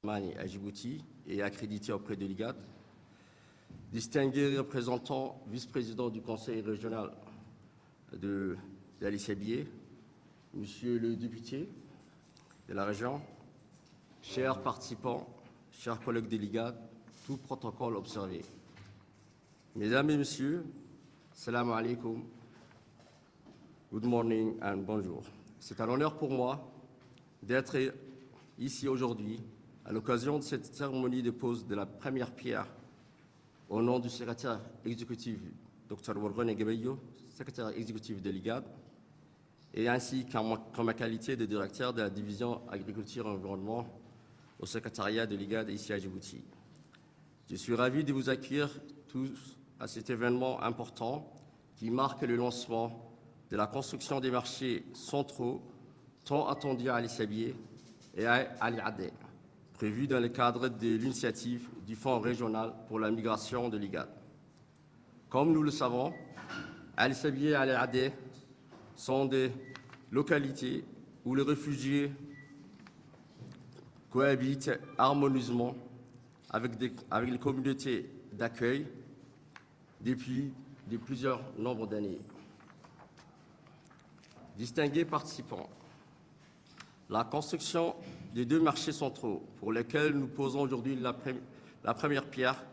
à Djibouti et accrédité auprès de l'IGAD, distingué représentant vice-président du Conseil régional de l'Alisabié, Monsieur le député de la région, chers participants, chers collègues de l'IGAD, tout protocole observé. Mesdames et messieurs, salam alaikum, good morning and bonjour. C'est un honneur pour moi d'être ici aujourd'hui à l'occasion de cette cérémonie de pose de la première pierre au nom du secrétaire exécutif Dr Wargone Gebeyo, secrétaire exécutif de l'IGAD, et ainsi qu'en ma qualité de directeur de la division agriculture et environnement au secrétariat de l'IGAD ici à Djibouti. Je suis ravi de vous accueillir tous à cet événement important qui marque le lancement de la construction des marchés centraux tant attendus à Alisabié et à Al-Adé, prévu dans le cadre de l'initiative du Fonds régional pour la migration de l'IGAD. Comme nous le savons, Alisabié et Al-Adé sont des localités où les réfugiés cohabitent harmonieusement avec les communautés d'accueil depuis plusieurs nombres d'années. Distingués participants, la construction des deux marchés centraux pour lesquels nous posons aujourd'hui la première pierre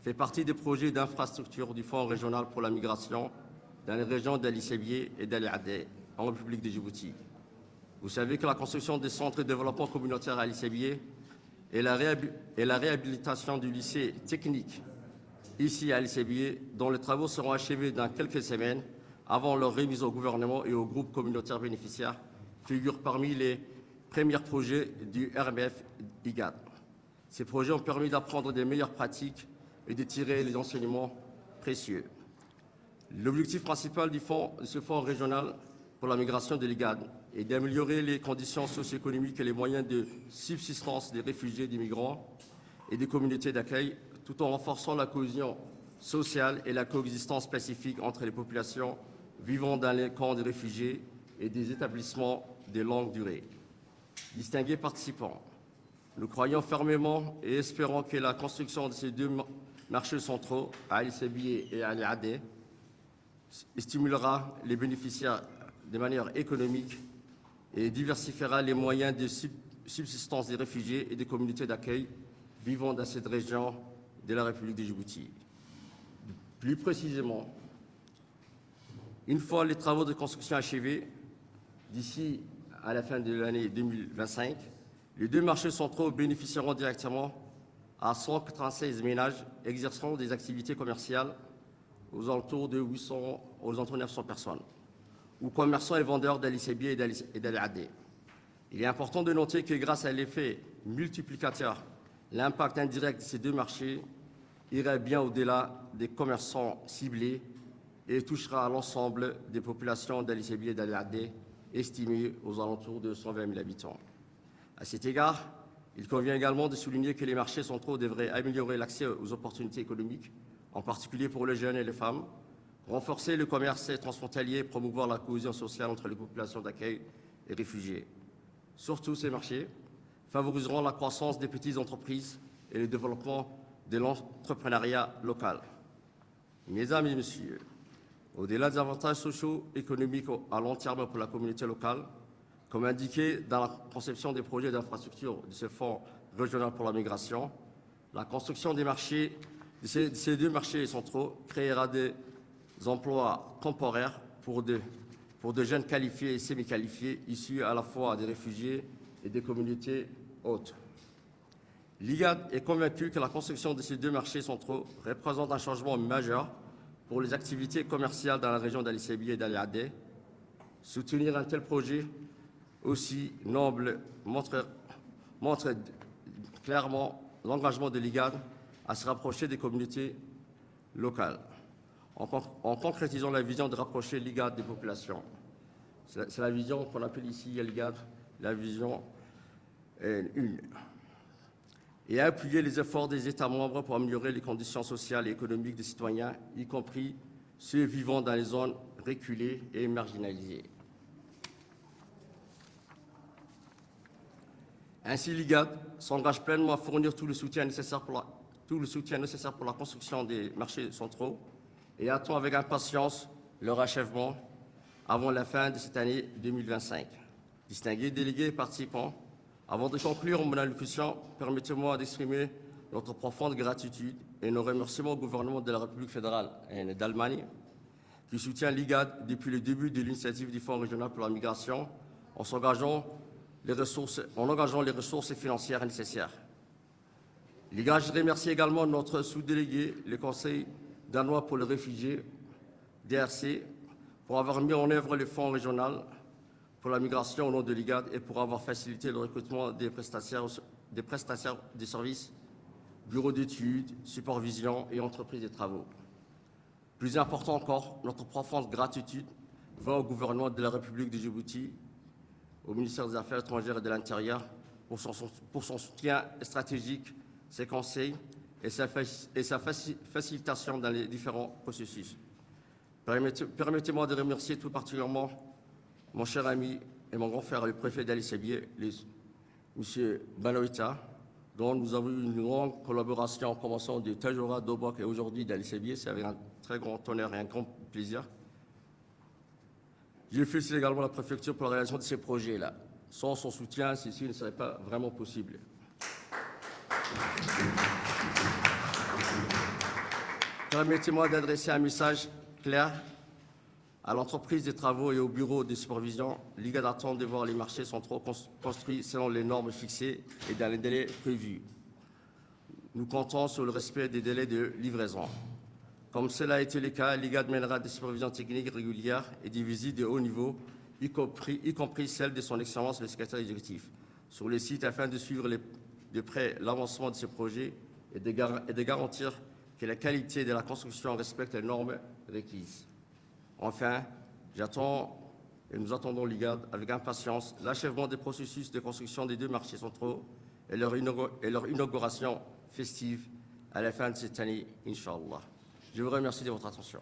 fait partie des projets d'infrastructure du Fonds régional pour la migration dans les régions d'Alisabié et d'Al-Adé en République de Djibouti. Vous savez que la construction des centres de développement communautaire à Alisabié et la réhabilitation du lycée technique ici à Alisabié, dont les travaux seront achevés dans quelques semaines avant leur remise au gouvernement et au groupe communautaire bénéficiaire, figurent parmi les premiers projets du RMF IGAD. Ces projets ont permis d'apprendre des meilleures pratiques et de tirer les enseignements précieux. L'objectif principal de ce fonds régional pour la migration de l'IGAD est d'améliorer les conditions socio-économiques et les moyens de subsistance des réfugiés, des migrants et des communautés d'accueil, tout en renforçant la cohésion sociale et la coexistence pacifique entre les populations vivant dans les camps de réfugiés et des établissements de longue durée. Distingués participants, nous croyons fermement et espérons que la construction de ces deux marchés centraux, à Alisabié et à Al-Adé, stimulera les bénéficiaires de manière économique et diversifiera les moyens de subsistance des réfugiés et des communautés d'accueil vivant dans cette région de la République de Djibouti. Plus précisément, une fois les travaux de construction achevés, d'ici à la fin de l'année 2025, les deux marchés centraux bénéficieront directement à 196 ménages exerçant des activités commerciales aux alentours de 900 personnes, ou commerçants et vendeurs d'Alisabié et d'Al-Adé. Il est important de noter que grâce à l'effet multiplicateur, l'impact indirect de ces deux marchés irait bien au-delà des commerçants ciblés et touchera à l'ensemble des populations d'Alisabié et d'Al-Adé, estimées aux alentours de 120 000 habitants. À cet égard, il convient également de souligner que les marchés centraux devraient améliorer l'accès aux opportunités économiques, en particulier pour les jeunes et les femmes, renforcer le commerce transfrontalier et promouvoir la cohésion sociale entre les populations d'accueil et réfugiés. Surtout, ces marchés favoriseront la croissance des petites entreprises et le développement de l'entrepreneuriat local. Mesdames et messieurs, au-delà des avantages sociaux et économiques à long terme pour la communauté locale, comme indiqué dans la conception des projets d'infrastructure de ce Fonds régional pour la migration, la construction des marchés, de ces deux marchés centraux créera des emplois temporaires pour de jeunes qualifiés et semi-qualifiés issus à la fois des réfugiés et des communautés hôtes. L'IGAD est convaincu que la construction de ces deux marchés centraux représente un changement majeur pour les activités commerciales dans la région d'Alisabié et d'Al-Adé. Soutenir un tel projet aussi noble montre clairement l'engagement de l'IGAD à se rapprocher des communautés locales, en concrétisant la vision de rapprocher l'IGAD des populations. C'est la vision qu'on appelle ici à l'IGAD, la vision 1. Et à appuyer les efforts des États membres pour améliorer les conditions sociales et économiques des citoyens, y compris ceux vivant dans les zones reculées et marginalisées. Ainsi, l'IGAD s'engage pleinement à fournir tout le soutien nécessaire pour la construction des marchés centraux et attend avec impatience leur achèvement avant la fin de cette année 2025. Distingués délégués et participants, avant de conclure mon allocution, permettez-moi d'exprimer notre profonde gratitude et nos remerciements au gouvernement de la République fédérale d'Allemagne, qui soutient l'IGAD depuis le début de l'initiative du Fonds régional pour la migration, en engageant les ressources financières nécessaires. L'IGAD, je remercie également notre sous-délégué, le Conseil danois pour les réfugiés, DRC, pour avoir mis en œuvre le Fonds régional pour la migration au nom de l'IGAD et pour avoir facilité le recrutement des prestataires des services, bureaux d'études, supervision et entreprises de travaux. Plus important encore, notre profonde gratitude va au gouvernement de la République de Djibouti, au ministère des Affaires étrangères et de l'Intérieur pour son soutien stratégique, ses conseils et sa facilitation dans les différents processus. Permettez-moi de remercier tout particulièrement mon cher ami et mon grand frère, le préfet d'Ali Sébié, M. Baloïta, dont nous avons eu une longue collaboration en commençant de Tajora, d'Obok et aujourd'hui d'Ali Sébié. C'est avec un très grand honneur et un grand plaisir. Je félicite également la préfecture pour la réalisation de ces projets-là. Sans son soutien, ceci ne serait pas vraiment possible. Permettez-moi d'adresser un message clair à l'entreprise des travaux et au bureau de supervision. L'IGAD attend de voir les marchés centraux construits selon les normes fixées et dans les délais prévus. Nous comptons sur le respect des délais de livraison. Comme cela a été le cas, l'IGAD mènera des supervisions techniques régulières et des visites de haut niveau, y compris celle de son Excellence le secrétaire exécutif, sur les sites afin de suivre de près l'avancement de ces projets et de garantir que la qualité de la construction respecte les normes requises. Enfin, nous attendons l'IGAD avec impatience l'achèvement des processus de construction des 2 marchés centraux et leur inauguration festive à la fin de cette année, Inch'Allah. Je vous remercie de votre attention.